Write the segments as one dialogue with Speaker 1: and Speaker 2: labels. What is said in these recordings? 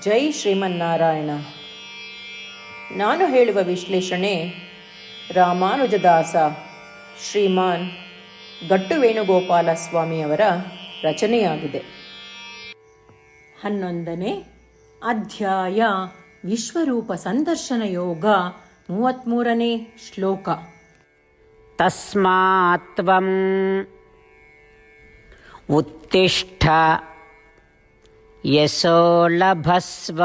Speaker 1: ಜೈ ಶ್ರೀಮನ್ನಾರಾಯಣ. ನಾನು ಹೇಳುವ ವಿಶ್ಲೇಷಣೆ ರಾಮಾನುಜದಾಸ ಶ್ರೀಮಾನ್ ಗಟ್ಟು ವೇಣುಗೋಪಾಲ ಸ್ವಾಮಿಯವರ ರಚನೆಯಾಗಿದೆ. 11ನೇ ಅಧ್ಯಾಯ ವಿಶ್ವರೂಪ ಸಂದರ್ಶನ ಯೋಗ. 33ನೇ ಶ್ಲೋಕ.
Speaker 2: ತಸ್ಮಾತ್ವಂ ಉತ್ತಿಷ್ಠ ಯಶೋ ಲಭಸ್ವ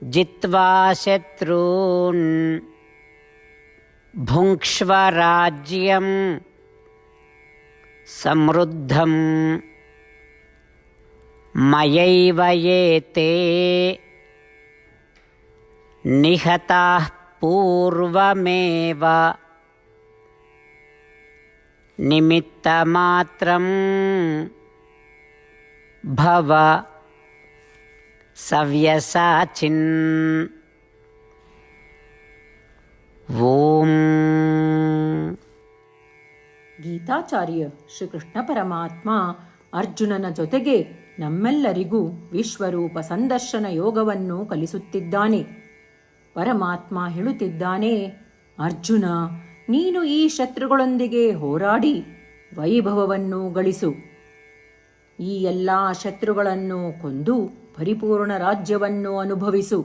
Speaker 2: ಜಿತ್ವಾ ಶತ್ರೂನ್ ಭುಂಕ್ಷ್ವ ರಾಜ್ಯಂ ಸಮೃದ್ಧಂ ಮಯೈವ ಯೇತೇ ನಿಹತಾಃ ಪೂರ್ವಮೇವ ನಿಮಿತ್ತಮಾತ್ರಂ ಭವ ಸವ್ಯಸಾಚಿನ್. ಓಂ.
Speaker 1: ಗೀತಾಚಾರ್ಯ ಶ್ರೀಕೃಷ್ಣ ಪರಮಾತ್ಮ ಅರ್ಜುನನ ಜೊತೆಗೆ ನಮ್ಮೆಲ್ಲರಿಗೂ ವಿಶ್ವರೂಪ ಸಂದರ್ಶನ ಯೋಗವನ್ನು ಕಲಿಸುತ್ತಿದ್ದಾನೆ. ಪರಮಾತ್ಮ ಹೇಳುತ್ತಿದ್ದಾನೆ, ಅರ್ಜುನ, ನೀನು ಈ ಶತ್ರುಗಳೊಂದಿಗೆ ಹೋರಾಡಿ ವೈಭವವನ್ನು ಗಳಿಸು. ಈ ಎಲ್ಲ ಶತ್ರುಗಳನ್ನು ಕೊಂದು ಪರಿಪೂರ್ಣ ರಾಜ್ಯವನ್ನು ಅನುಭವಿಸು.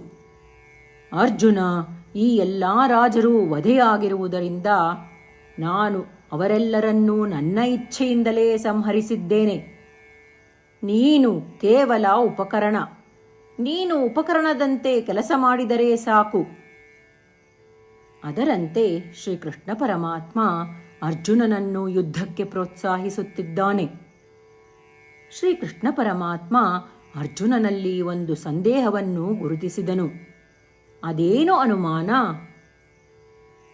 Speaker 1: ಅರ್ಜುನ, ಈ ಎಲ್ಲ ರಾಜರು ವಧೆಯಾಗಿರುವುದರಿಂದ ನಾನು ಅವರೆಲ್ಲರನ್ನೂ ನನ್ನ ಇಚ್ಛೆಯಿಂದಲೇ ಸಂಹರಿಸಿದ್ದೇನೆ. ನೀನು ಕೇವಲ ಉಪಕರಣ. ನೀನು ಉಪಕರಣದಂತೆ ಕೆಲಸ ಮಾಡಿದರೆ ಸಾಕು. ಅದರಂತೆ ಶ್ರೀಕೃಷ್ಣ ಪರಮಾತ್ಮ ಅರ್ಜುನನನ್ನು ಯುದ್ಧಕ್ಕೆ ಪ್ರೋತ್ಸಾಹಿಸುತ್ತಿದ್ದಾನೆ. ಶ್ರೀಕೃಷ್ಣ ಪರಮಾತ್ಮ ಅರ್ಜುನನಲ್ಲಿ ಒಂದು ಸಂದೇಹವನ್ನು ಗುರುತಿಸಿದನು. ಅದೇನು ಅನುಮಾನ?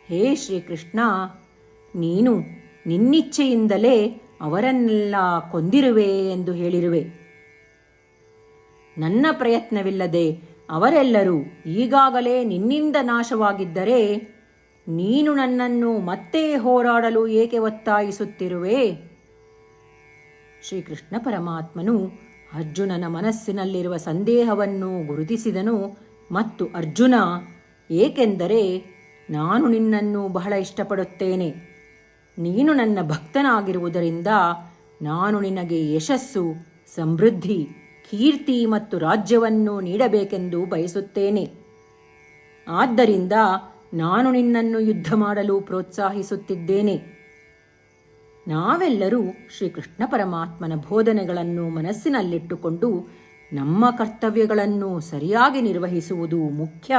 Speaker 1: ಹೇ ಶ್ರೀಕೃಷ್ಣ, ನೀನು ನಿನ್ನಿಚ್ಛೆಯಿಂದಲೇ ಅವರನ್ನೆಲ್ಲ ಕೊಂದಿರುವೆ ಎಂದು ಹೇಳಿರುವೆ. ನನ್ನ ಪ್ರಯತ್ನವಿಲ್ಲದೆ ಅವರೆಲ್ಲರೂ ಈಗಾಗಲೇ ನಿನ್ನಿಂದ ನಾಶವಾಗಿದ್ದರೆ ನೀನು ನನ್ನನ್ನು ಮತ್ತೆ ಹೋರಾಡಲು ಏಕೆ ಒತ್ತಾಯಿಸುತ್ತಿರುವೆ? ಶ್ರೀಕೃಷ್ಣ ಪರಮಾತ್ಮನು ಅರ್ಜುನನ ಮನಸ್ಸಿನಲ್ಲಿರುವ ಸಂದೇಹವನ್ನು ಗುರುತಿಸಿದನು. ಮತ್ತು ಅರ್ಜುನ, ಏಕೆಂದರೆ ನಾನು ನಿನ್ನನ್ನು ಬಹಳ ಇಷ್ಟಪಡುತ್ತೇನೆ. ನೀನು ನನ್ನ ಭಕ್ತನಾಗಿರುವುದರಿಂದ ನಾನು ನಿನಗೆ ಯಶಸ್ಸು, ಸಮೃದ್ಧಿ, ಕೀರ್ತಿ ಮತ್ತು ರಾಜ್ಯವನ್ನು ನೀಡಬೇಕೆಂದು ಬಯಸುತ್ತೇನೆ. ಆದ್ದರಿಂದ ನಾನು ನಿನ್ನನ್ನು ಯುದ್ಧ ಮಾಡಲು ಪ್ರೋತ್ಸಾಹಿಸುತ್ತಿದ್ದೇನೆ. ನಾವೆಲ್ಲರೂ ಶ್ರೀಕೃಷ್ಣ ಪರಮಾತ್ಮನ ಬೋಧನೆಗಳನ್ನು ಮನಸ್ಸಿನಲ್ಲಿಟ್ಟುಕೊಂಡು ನಮ್ಮ ಕರ್ತವ್ಯಗಳನ್ನು ಸರಿಯಾಗಿ ನಿರ್ವಹಿಸುವುದು ಮುಖ್ಯ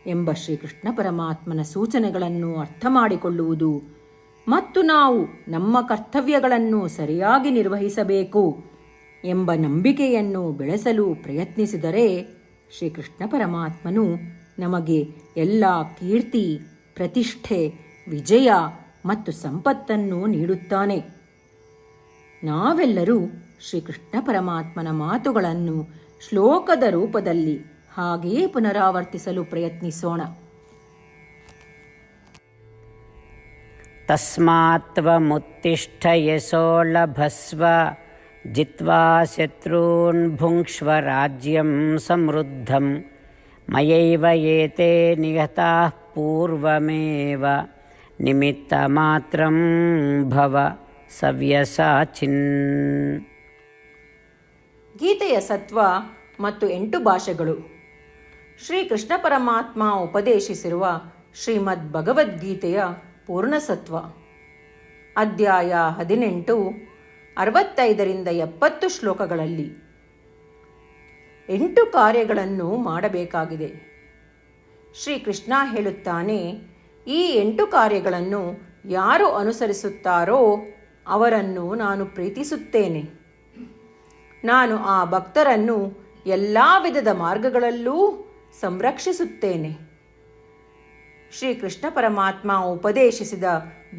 Speaker 1: ಎಂಬ ಶ್ರೀಕೃಷ್ಣ ಪರಮಾತ್ಮನ ಸೂಚನೆಗಳನ್ನು ಅರ್ಥ ಮಾಡಿಕೊಳ್ಳುವುದು ಮತ್ತು ನಾವು ನಮ್ಮ ಕರ್ತವ್ಯಗಳನ್ನು ಸರಿಯಾಗಿ ನಿರ್ವಹಿಸಬೇಕು ಎಂಬ ನಂಬಿಕೆಯನ್ನು ಬೆಳೆಸಲು ಪ್ರಯತ್ನಿಸಿದರೆ ಶ್ರೀಕೃಷ್ಣ ಪರಮಾತ್ಮನು ನಮಗೆ ಎಲ್ಲ ಕೀರ್ತಿ, ಪ್ರತಿಷ್ಠೆ, ವಿಜಯ ಮತ್ತು ಸಂಪತ್ತನ್ನು ನೀಡುತ್ತಾನೆ. ನಾವೆಲ್ಲರೂ ಶ್ರೀಕೃಷ್ಣ ಪರಮಾತ್ಮನ ಮಾತುಗಳನ್ನು ಶ್ಲೋಕದ ರೂಪದಲ್ಲಿ ಹಾಗೆಯೇ ಪುನರಾವರ್ತಿಸಲು ಪ್ರಯತ್ನಿಸೋಣ.
Speaker 2: ತಸ್ಮಾತ್ವಮುತ್ತಿಷ್ಠ ಯಶೋ ಲಭಸ್ವ ಜಿತ್ವಾ ಶತ್ರೂನ್ ಭುಂಕ್ಷ್ವ ರಾಜ್ಯಂ ಸಮೃದ್ಧಂ ಮಯೈವ ಯೇತೇ ನಿಹತಾಃ ಪೂರ್ವಮೇವ ನಿಮಿತ್ತ ಮಾತ್ರಂ ಭವ ಸವ್ಯಸಾಚಿನ್.
Speaker 1: ಗೀತೆಯ ಸತ್ವ ಮತ್ತು 8 ಭಾಷೆಗಳು. ಶ್ರೀಕೃಷ್ಣ ಪರಮಾತ್ಮ ಉಪದೇಶಿಸಿರುವ ಶ್ರೀಮದ್ ಭಗವದ್ಗೀತೆಯ ಪೂರ್ಣಸತ್ವ. ಅಧ್ಯಾಯ 18, 65ರಿಂದ 70 ಶ್ಲೋಕಗಳಲ್ಲಿ 8 ಕಾರ್ಯಗಳನ್ನು ಮಾಡಬೇಕಾಗಿದೆ. ಶ್ರೀಕೃಷ್ಣ ಹೇಳುತ್ತಾನೆ, ಈ 8 ಕಾರ್ಯಗಳನ್ನು ಯಾರು ಅನುಸರಿಸುತ್ತಾರೋ ಅವರನ್ನು ನಾನು ಪ್ರೀತಿಸುತ್ತೇನೆ. ನಾನು ಆ ಭಕ್ತರನ್ನು ಎಲ್ಲ ವಿಧದ ಮಾರ್ಗಗಳಲ್ಲೂ ಸಂರಕ್ಷಿಸುತ್ತೇನೆ. ಶ್ರೀಕೃಷ್ಣ ಪರಮಾತ್ಮ ಉಪದೇಶಿಸಿದ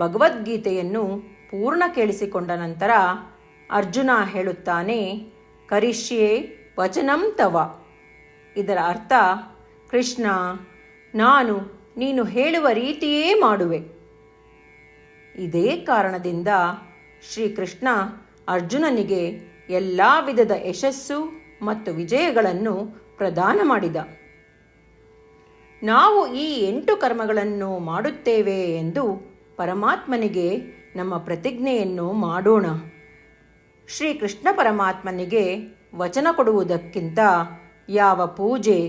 Speaker 1: ಭಗವದ್ಗೀತೆಯನ್ನು ಪೂರ್ಣ ಕೇಳಿಸಿಕೊಂಡ ನಂತರ ಅರ್ಜುನ ಹೇಳುತ್ತಾನೆ, ಕರಿಷ್ಯೆ ವಚನಂ ತವ. ಇದರ ಅರ್ಥ, ಕೃಷ್ಣ, ನಾನು ನೀನು ಹೇಳುವ ರೀತಿಯೇ ಮಾಡುವೆ. ಇದೇ ಕಾರಣದಿಂದ ಶ್ರೀಕೃಷ್ಣ ಅರ್ಜುನನಿಗೆ ಎಲ್ಲ ವಿಧದ ಯಶಸ್ಸು, ಮತ್ತು ವಿಜಯಗಳನ್ನು ಪ್ರದಾನ ಮಾಡಿದ. ನಾವು ಈ 8 ಕರ್ಮಗಳನ್ನು ಮಾಡುತ್ತೇವೆ ಎಂದು ಪರಮಾತ್ಮನಿಗೆ ನಮ್ಮ ಪ್ರತಿಜ್ಞೆಯನ್ನು ಮಾಡೋಣ. ಶ್ರೀಕೃಷ್ಣ ಪರಮಾತ್ಮನಿಗೆ ವಚನ ಕೊಡುವುದಕ್ಕಿಂತ ಯಾವ ಪೂಜೆ,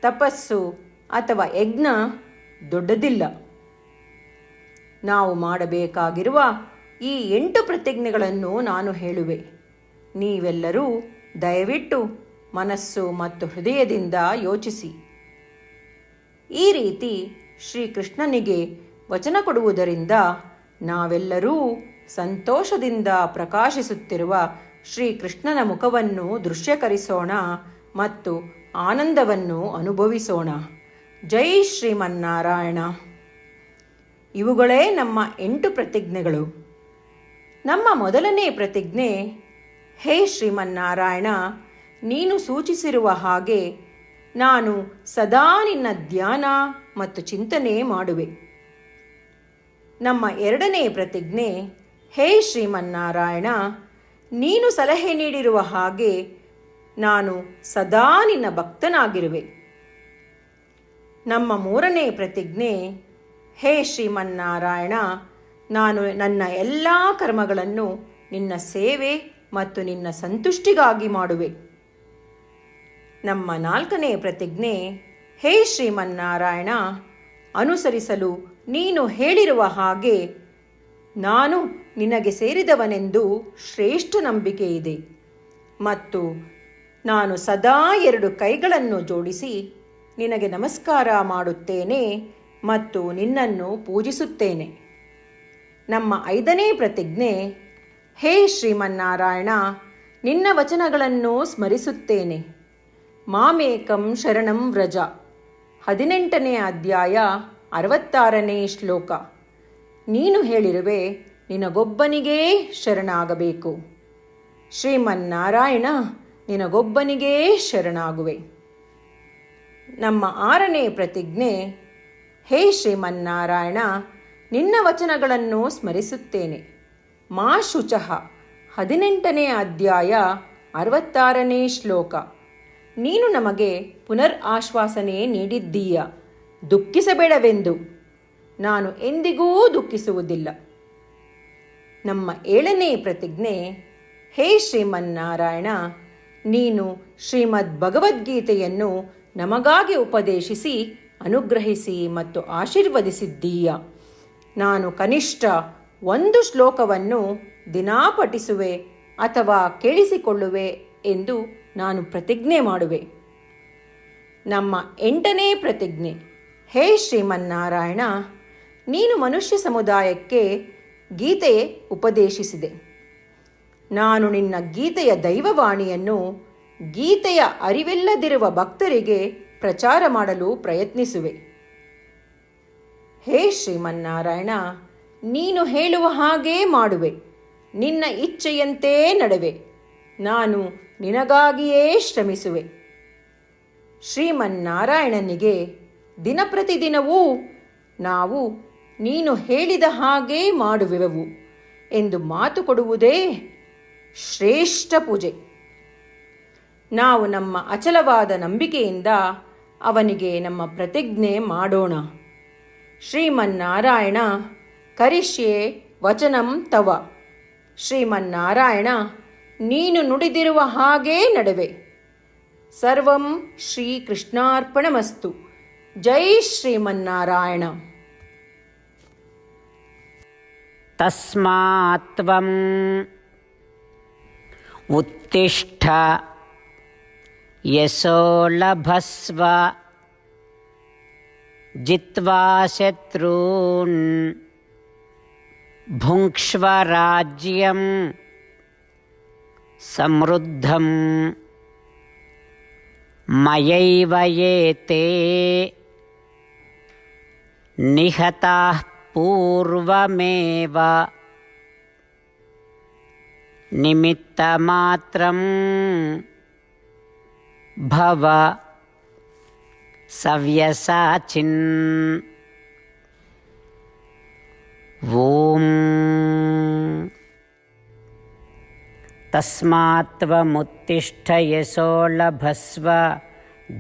Speaker 1: ತಪಸ್ಸು ಅಥವಾ ಯಜ್ಞ ದೊಡ್ಡದಿಲ್ಲ. ನಾವು ಮಾಡಬೇಕಾಗಿರುವ ಈ 8 ಪ್ರತಿಜ್ಞೆಗಳನ್ನು ನಾನು ಹೇಳುವೆ. ನೀವೆಲ್ಲರೂ ದಯವಿಟ್ಟು ಮನಸ್ಸು ಮತ್ತು ಹೃದಯದಿಂದ ಯೋಚಿಸಿ. ಈ ರೀತಿ ಶ್ರೀಕೃಷ್ಣನಿಗೆ ವಚನ ಕೊಡುವುದರಿಂದ ನಾವೆಲ್ಲರೂ ಸಂತೋಷದಿಂದ ಪ್ರಕಾಶಿಸುತ್ತಿರುವ ಶ್ರೀಕೃಷ್ಣನ ಮುಖವನ್ನು ದೃಶ್ಯಕರಿಸೋಣ ಮತ್ತು ಆನಂದವನ್ನು ಅನುಭವಿಸೋಣ. ಜೈ ಶ್ರೀಮನ್ನಾರಾಯಣ. ಇವುಗಳೇ ನಮ್ಮ 8 ಪ್ರತಿಜ್ಞೆಗಳು. ನಮ್ಮ ಮೊದಲನೇ ಪ್ರತಿಜ್ಞೆ, ಹೇ ಶ್ರೀಮನ್ನಾರಾಯಣ, ನೀನು ಸೂಚಿಸಿರುವ ಹಾಗೆ ನಾನು ಸದಾ ನಿನ್ನ ಧ್ಯಾನ ಮತ್ತು ಚಿಂತನೆ ಮಾಡುವೆ. ನಮ್ಮ ಎರಡನೇ ಪ್ರತಿಜ್ಞೆ, ಹೇ ಶ್ರೀಮನ್ನಾರಾಯಣ, ನೀನು ಸಲಹೆ ನೀಡಿರುವ ಹಾಗೆ ನಾನು ಸದಾ ನಿನ್ನ ಭಕ್ತನಾಗಿರುವೆ. ನಮ್ಮ ಮೂರನೇ ಪ್ರತಿಜ್ಞೆ, ಹೇ ಶ್ರೀಮನ್ನಾರಾಯಣ, ನಾನು ನನ್ನ ಎಲ್ಲ ಕರ್ಮಗಳನ್ನು ನಿನ್ನ ಸೇವೆ ಮತ್ತು ನಿನ್ನ ಸಂತುಷ್ಟಿಗಾಗಿ ಮಾಡುವೆ. ನಮ್ಮ ನಾಲ್ಕನೇ ಪ್ರತಿಜ್ಞೆ, ಹೇ ಶ್ರೀಮನ್ನಾರಾಯಣ, ಅನುಸರಿಸಲು ನೀನು ಹೇಳಿರುವ ಹಾಗೆ ನಾನು ನಿನಗೆ ಸೇರಿದವನೆಂದು ಶ್ರೇಷ್ಠ ನಂಬಿಕೆ ಇದೆ ಮತ್ತು ನಾನು ಸದಾ 2 ಕೈಗಳನ್ನು ಜೋಡಿಸಿ ನಿನಗೆ ನಮಸ್ಕಾರ ಮಾಡುತ್ತೇನೆ ಮತ್ತು ನಿನ್ನನ್ನು ಪೂಜಿಸುತ್ತೇನೆ. ನಮ್ಮ 5ನೇ ಪ್ರತಿಜ್ಞೆ, ಹೇ ಶ್ರೀಮನ್ನಾರಾಯಣ, ನಿನ್ನ ವಚನಗಳನ್ನು ಸ್ಮರಿಸುತ್ತೇನೆ. ಮಾಮೇಕಂ ಶರಣಂ ವ್ರಜ, 18ನೇ ಅಧ್ಯಾಯ 66ನೇ ಶ್ಲೋಕ. ನೀನು ಹೇಳಿರುವೆ, ನಿನಗೊಬ್ಬನಿಗೇ ಶರಣಾಗಬೇಕು. ಶ್ರೀಮನ್ನಾರಾಯಣ, ನಿನಗೊಬ್ಬನಿಗೇ ಶರಣಾಗುವೆ. ನಮ್ಮ 6ನೇ ಪ್ರತಿಜ್ಞೆ, ಹೇ ಶ್ರೀಮನ್ನಾರಾಯಣ, ನಿನ್ನ ವಚನಗಳನ್ನು ಸ್ಮರಿಸುತ್ತೇನೆ. ಮಾ ಶುಚಃ, 18ನೇ ಅಧ್ಯಾಯ 66ನೇ ಶ್ಲೋಕ. ನೀನು ನಮಗೆ ಪುನರ್ ಆಶ್ವಾಸನೆ ನೀಡಿದ್ದೀಯ, ದುಃಖಿಸಬೇಡವೆಂದು. ನಾನು ಎಂದಿಗೂ ದುಃಖಿಸುವುದಿಲ್ಲ. ನಮ್ಮ 7ನೇ ಪ್ರತಿಜ್ಞೆ, ಹೇ ಶ್ರೀಮನ್ನಾರಾಯಣ, ನೀನು ಶ್ರೀಮದ್ ಭಗವದ್ಗೀತೆಯನ್ನು ನಮಗಾಗಿ ಉಪದೇಶಿಸಿ ಅನುಗ್ರಹಿಸಿ ಮತ್ತು ಆಶೀರ್ವದಿಸಿದ್ದೀಯ. ನಾನು ಕನಿಷ್ಠ 1 ಶ್ಲೋಕವನ್ನು ದಿನಾ ಪಠಿಸುವೆ ಅಥವಾ ಕೇಳಿಸಿಕೊಳ್ಳುವೆ ಎಂದು ನಾನು ಪ್ರತಿಜ್ಞೆ ಮಾಡುವೆ. ನಮ್ಮ 8ನೇ ಪ್ರತಿಜ್ಞೆ, ಹೇ ಶ್ರೀಮನ್ನಾರಾಯಣ, ನೀನು ಮನುಷ್ಯ ಸಮುದಾಯಕ್ಕೆ ಗೀತೆ ಉಪದೇಶಿಸಿದೆ. ನಾನು ನಿನ್ನ ಗೀತೆಯ ದೈವವಾಣಿಯನ್ನು ಗೀತೆಯ ಅರಿವಿಲ್ಲದಿರುವ ಭಕ್ತರಿಗೆ ಪ್ರಚಾರ ಮಾಡಲು ಪ್ರಯತ್ನಿಸುವೆ. ಹೇ ಶ್ರೀಮನ್ನಾರಾಯಣ, ನೀನು ಹೇಳುವ ಹಾಗೇ ಮಾಡುವೆ. ನಿನ್ನ ಇಚ್ಛೆಯಂತೆ ನಡೆವೆ. ನಾನು ನಿನಗಾಗಿಯೇ ಶ್ರಮಿಸುವೆ. ಶ್ರೀಮನ್ನಾರಾಯಣನಿಗೆ ದಿನಪ್ರತಿದಿನವೂ ನಾವು ನೀನು ಹೇಳಿದ ಹಾಗೇ ಮಾಡುವೆವು ಎಂದು ಮಾತು ಕೊಡುವುದೇ ಶ್ರೇಷ್ಠ ಪೂಜೆ. ನಾವು ನಮ್ಮ ಅಚಲವಾದ ನಂಬಿಕೆಯಿಂದ ಅವನಿಗೆ ನಮ್ಮ ಪ್ರತಿಜ್ಞೆ ಮಾಡೋಣ. ಶ್ರೀಮನ್ನಾರಾಯಣ, ಕರಿಷ್ಯೆ ವಚನಂ ತವ. ಶ್ರೀಮನ್ನಾರಾಯಣ, ನೀನು ನುಡಿದಿರುವ ಹಾಗೇ ನಡೆವೆ. ಸರ್ವಂ ಶ್ರೀಕೃಷ್ಣಾರ್ಪಣಮಸ್ತು. ಜೈ ಶ್ರೀಮನ್ನಾರಾಯಣ.
Speaker 2: ತಸ್ಮಾತ್ ತ್ವಂ ಉತ್ತಿಷ್ಠ ಯಶೋ ಲಭಸ್ವ ಜಿತ್ವಾ ಶತ್ರೂನ್ ಭುಂಕ್ಷ್ವ ರಾಜ್ಯಂ ಸಮೃದ್ಧಂ ಮಯೈವ ಯೇತೆ ನಿಹತಾಃ ಪೂರ್ವಮೇವ ನಿಮಿತ್ತಮಾತ್ರಂ ಭವ ಸವ್ಯಸಾಚಿನ್. ಓಂ तस्मात्त्वमुत्तिष्ठ यशो लभस्व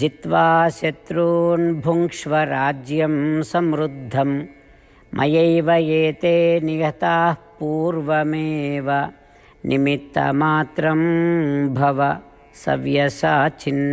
Speaker 2: जित्वा शत्रून् भुङ्क्ष्व राज्यं समृद्धं मयैव एते निहताः पूर्वमेव निमित्तमात्रं भव सव्यसाचिन्।